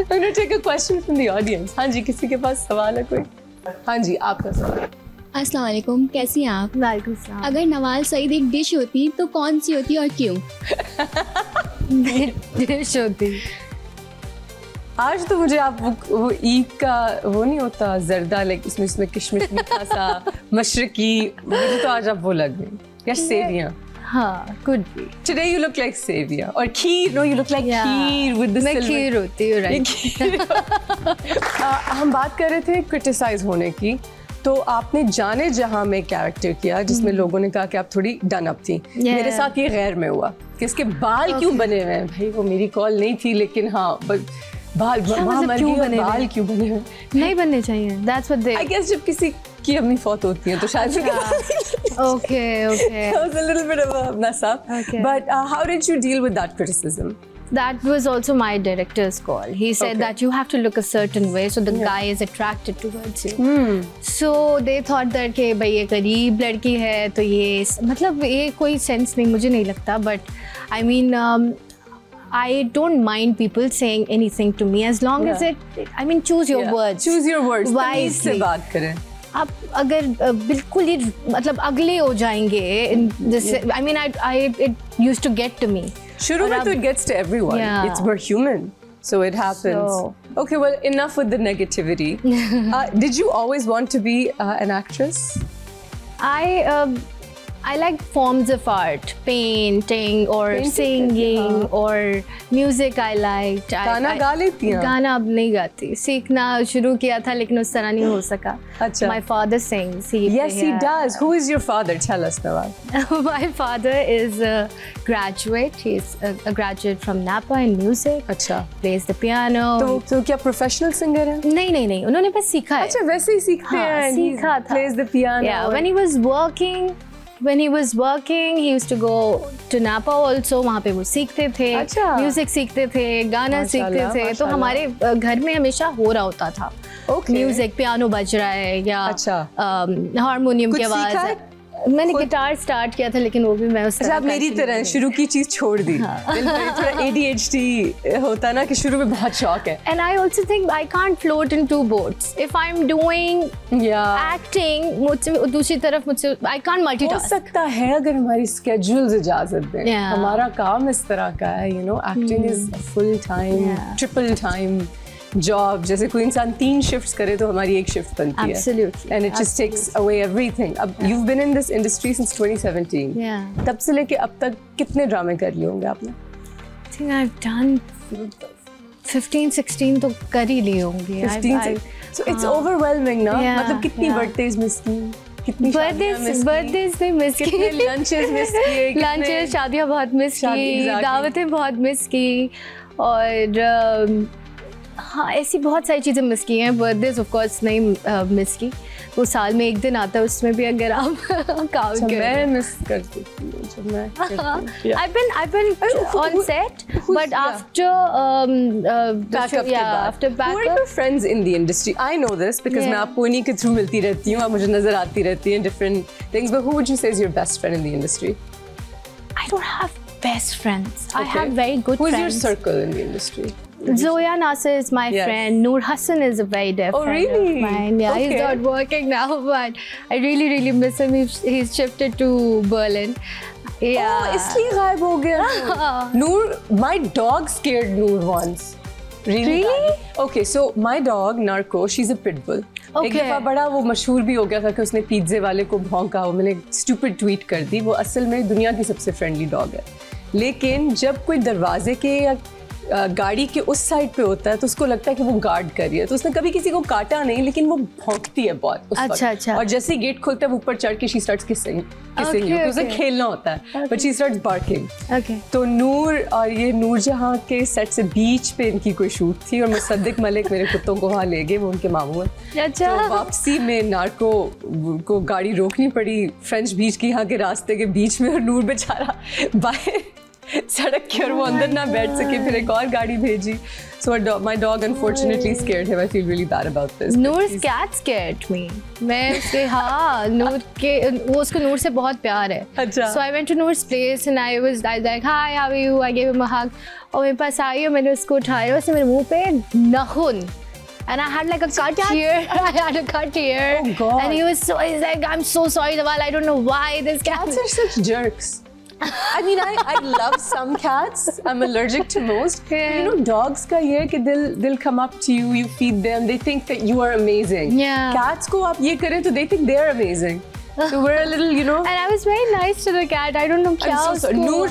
I'm going to take a question from the audience. हाँ जी, किसी के पास सवाल है कोई? हाँ जी, आपका सवाल. अस्सलाम वालेकुम, कैसी हैं आप? वालेकुम सलाम. अगर नवाज सईद एक डिश होती तो कौन सी होती और क्यों? डिश होती. आज तो मुझे आप वो ईद का वो नहीं होता जर्दा, लाइक इसमें किशमिश मीठा सा मशरकी, मुझे तो आज आप वो लग गई. या सेवियां. हाँ, could be. Today you look like सेवियां. और खीर, no you look like kheer with the मैं silver. खीर होती हूँ, right? हम बात कर रहे थे क्रिटिसाइज होने की. तो आपने जाने जहां में कैरेक्टर किया जिसमें लोगों ने कहा कि आप थोड़ी डन अप थी. मेरे साथ ये गैर में हुआ कि इसके बाल क्यों बने हुए हैं. भाई वो मेरी कॉल नहीं थी, लेकिन हाँ बाल क्यों बने बाल क्यों बने हुए नहीं बनने चाहिए. That's what they. I guess जब किसी की अम्मी फौत होती है तो शायद Okay. That was a little bit of a mess up. Okay. But how did you deal with that criticism? That was also my director's call. He said that you have to look a certain way so the guy is attracted towards you. So they thought that कि भाई ये गरीब लड़की है तो ये मतलब ये कोई सेंस नहीं, मुझे नहीं लगता. But I mean I don't mind people saying anything to me as long as I mean choose your words. Choose your words. wisely. से बात करें. आप अगर बिल्कुल ही मतलब अगले हो जाएंगे, I mean it used to get to me. शुरू में तो it gets to everyone. Yeah. We're human. So it happens. So. Okay, well, enough with the negativity. Did you always want to be an actress? I like forms of art, painting or singing or music. I liked. गाना गा लेती हैं? गाना अब नहीं गाती. सीखना शुरू किया था लेकिन उस तरह नहीं हो सका. अच्छा. My father sings. Yes, he does. Who is your father? Tell us, Nawal. My father is a graduate. He's a graduate from Napa in music. अच्छा. Plays the piano. तो क्या professional singer है? नहीं. उन्होंने बस सीखा है. अच्छा, वैसे ही सीखते हैं. सीखा था. Plays the piano. Yeah, when he was working, he used to go to Napa also. वहाँ पे वो सीखते थे. अच्छा. Music सीखते थे, गाना सीखते थे. तो हमारे घर में हमेशा हो रहा होता था. Okay. Music, पियानो बज रहा है या हारमोनियम की आवाज है. मैंने गिटार स्टार्ट किया था लेकिन वो भी मैं उस तरह मेरी तरह शुरू की चीज छोड़ दी. थोड़ा ADHD होता है ना कि शुरू में बहुत शौक है. And I also think I can't float in two boats. If I'm doing acting, मुझसे दूसरी तरफ मुझसे I can't multitask. हो सकता है अगर हमारी schedules इजाजत दें. हमारा काम इस तरह का है, you know, acting is full time, triple time job. जैसे कोई इंसान 3 शिफ्ट्स करे तो हमारी एक शिफ्ट बनती है. Absolutely. And it just takes away everything. अब you've been in this industry since 2017. तब से लेके अब तक कितने ड्रामे कर लिए होंगे आपने? I think I've done 15-16 तो कर ही लिए होंगे. 15. So it's overwhelming ना. मतलब कितनी birthdays मिस की? कितनी birthdays में मिस की, कितने lunches मिस किए, lunches, शादियाँ बहुत मिस की, दावतें बहुत मिस की और हाँ ऐसी बहुत सारी चीज़ें मिस की हैं. बर्थडेज ऑफ कोर्स नहीं मिस की. वो साल में एक दिन आता है, उसमें भी अगर आप काउंट करें. मैं मिस करती हूँ जब मैं I've been on set but after backup. Who are your friends in the industry? I know this because मैं आपको इन्हीं के थ्रू मिलती रहती हूँ. आप मुझे नजर आती रहती हैं different things. But who would you say is your best friend in the industry? I don't have best friends. I have very good friends. Who's your circle in the industry? Zoya Nasser is my friend. Noor Hassan is a very dear friend of mine. Yeah, he's not working now, but I really miss him. He's shifted to Berlin. Yeah. Oh, इसलिए गायब हो गया. Noor, my dog scared Noor once. Really? Okay, so my dog Narco, she's a pit bull. एक दफा बड़ा वो मशहूर भी हो गया था कि उसने पिज़्ज़े वाले को भौंका. वो मैंने स्टूपिड ट्वीट कर दी. वो असल में दुनिया की सबसे फ्रेंडली डॉग है, लेकिन जब कोई दरवाजे के या गाड़ी के उस साइड पे होता है तो उसको लगता है कि वो गार्ड कर रही है. तो उसने कभी किसी को काटा नहीं, लेकिन वो भौंकती है बहुत उस वक्त. अच्छा. और जैसे ही गेट खुलता है वो ऊपर चढ़ के शी स्टार्ट्स किसिंग उसे खेलना होता है, बट शी स्टार्ट्स बार्किंग. तो नूर और ये नूरजहां के सेट से बीच पे इनकी कोई शूट थी और मुसद्दिक मलिक मेरे कुत्तों को वहाँ ले गए. वो उनके मामू हैं. तो वापसी में नार्को को गाड़ी रोकनी पड़ी फ्रेंच बीच की यहाँ के रास्ते के बीच में, और नूर बेचारा बाहर सड़क के और वो अंदर ना बैठ सके. फिर एक और गाड़ी भेजी. So my dog unfortunately scared him. I feel really bad about this. Noor's cat scared me. मैं उसके नूर के वो उसको नूर से बहुत प्यार है. अच्छा. So I went to Noor's place and I was like, hi, how are you? I gave him a hug. और मेरे पास आई और मैंने उसको उठाया, उसने मेरे मुंह पे नाखून, and I had like a cut here. I had a cut here. Oh God. And he's like, I'm so sorry, Dawal, I don't know why this cat. Cats are such jerks. I mean, I love some cats. I'm allergic to most. Yeah. You know, dogs ka ye hai ki they'll come up to you, you feed them, they think that you are amazing. Yeah. Cats ko aap ye kare to they think they're amazing. So we're a little, you know. And I was very nice to the cat. I don't know kya I'm so sorry. usko- Noor.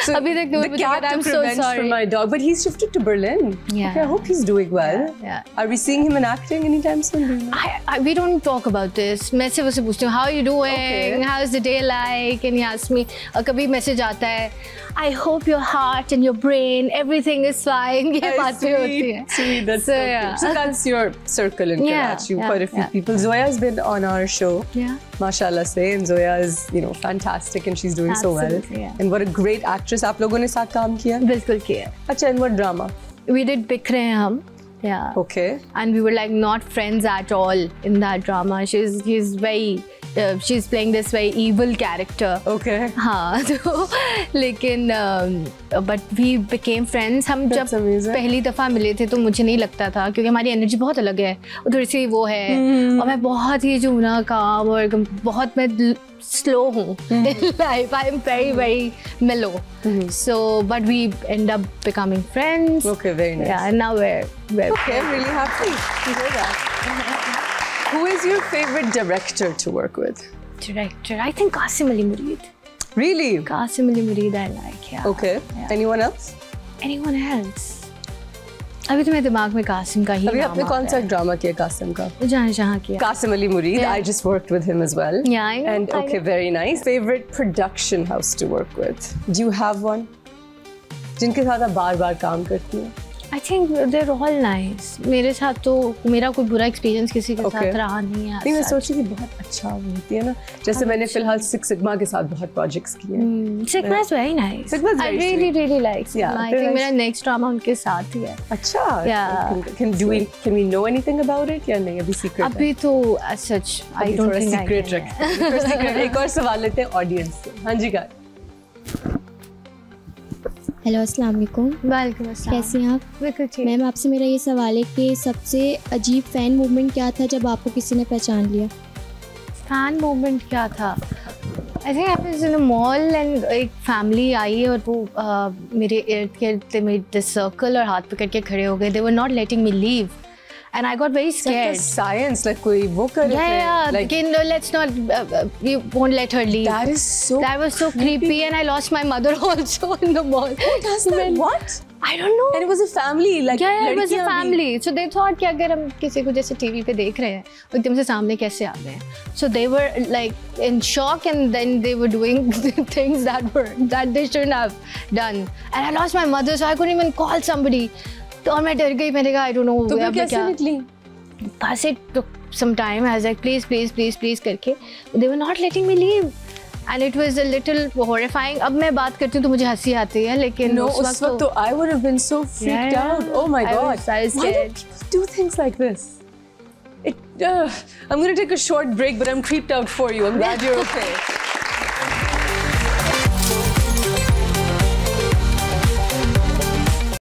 So Abhi tak Noor the mujhe cat कहता है, I'm took so revenge sorry. for my dog, but he's shifted to Berlin. Yeah. Okay, I hope he's doing well. Yeah. Are we seeing him in acting anytime soon? Do you know? We don't talk about this. मैं सिर्फ उससे पूछती हूँ, how are you doing? Okay. How's the day like? And he asks me, कभी message आता है, I hope your heart and your brain, everything is fine. ये बातें होती हैं. Sweet, that's So, so yeah. cute. So that's your circle in Yeah, Karachi. yeah, Quite a few yeah. people. Zoya's been on our show. Yeah. Mashallah say, and Zoya is, you know, fantastic and she's doing so well. Absolutely, yeah. And what a great actress. आप लोगों ने साथ काम किया? बिल्कुल किया. अच्छा, and what drama? We did बिखरे हैं हम. Yeah. Okay. And we were like not friends at all in that drama. She's very she's playing this very evil character. Okay. हाँ तो लेकिन but we became friends. हम जब That's amazing. पहली दफ़ा मिले थे तो मुझे नहीं लगता था, क्योंकि हमारी एनर्जी बहुत अलग है, थोड़ी सी वो है और मैं बहुत ही जो ना काम और बहुत मैं स्लो हूँ in life. I am very very mellow. So but we end up becoming friends. Okay, very nice. Yeah, and now we're Okay, I'm really happy to hear that. Who is your favorite director to work with? director. I think Qasim Ali Mureed. Really? Qasim Ali Mureed I like. Yeah. Okay. Yeah. Anyone else? Anyone else? अभी तो मेरे दिमाग में कासिम का ही अभी नाम आपने आ कौन रहा सा ड्रामा किया कासिम का? है। जहाँ किया. Qasim Ali Mureed. Yeah. I just worked with him as well. Yeah, I know, And I okay, know. very nice. Favorite production house to work with? Do you have one? जिनके साथ आप बार-बार काम करती हैं? I think they're all nice. मेरे साथ तो मेरा कोई बुरा एक्सपीरियंस किसी के Okay. साथ रहा नहीं है. नहीं, मैं as such. सोची कि बहुत अच्छा होती है ना, जैसे मैंने फिलहाल सिक्स सिग्मा के साथ बहुत प्रोजेक्ट्स किए हैं. Sigma is very nice. Sigma is I very really sweet. really like Sigma. Yeah, I they're think nice. मेरा next drama उनके साथ ही है. अच्छा. Yeah. Can we know anything about it या नहीं, अभी secret है? अभी तो as such I अभी don't थोड़ा think I secret can. रखते हैं. थोड़ा secret. एक और सवाल लेते हैं ऑडियंस से. हाँ जी गाय. हेलो अस्सलाम वालेकुम, वालेकुम अस्सलाम. कैसी हैं आप? बिल्कुल ठीक. मैम आपसे मेरा ये सवाल है कि सबसे अजीब फ़ैन मूवमेंट क्या था जब आपको किसी ने पहचान लिया? फैन मोमेंट क्या था? I think I was in a mall and एक फैमिली आई और वो मेरे इर्द गिर्द मेरे सर्कल और हाथ पकड़ के खड़े हो गए. They were not letting me leave and I got very scared. Science, like कोई वो कर रहे थे. Yeah, Like no, let's not. We won't let her leave. that is so. That was so creepy, and I lost my mother also in the mall. Who does that? What? I don't know. And it was a family, like Yeah, it was a लड़कियां भी. family. So they thought कि अगर हम किसी को जैसे TV पे देख रहे हैं, वो एकदम से सामने कैसे आ गए? So they were like in shock, and then they were doing things that they shouldn't have done. And I lost my mother, so I couldn't even call somebody. तो और मैं डर गई. मैंने कहा I don't know. तो फिर अब मैं कैसे क्या? निकली? बस it took some time. I was like please करके. They were not letting me leave. And it was a little horrifying. अब मैं बात करती हूँ तो मुझे हंसी आती है, लेकिन No, उस वक्त तो I would have been so freaked Yeah. out. Oh my I God. was Why do scared. people do things like this? I'm going to take a short break, but I'm creeped out for you. I'm glad you're okay.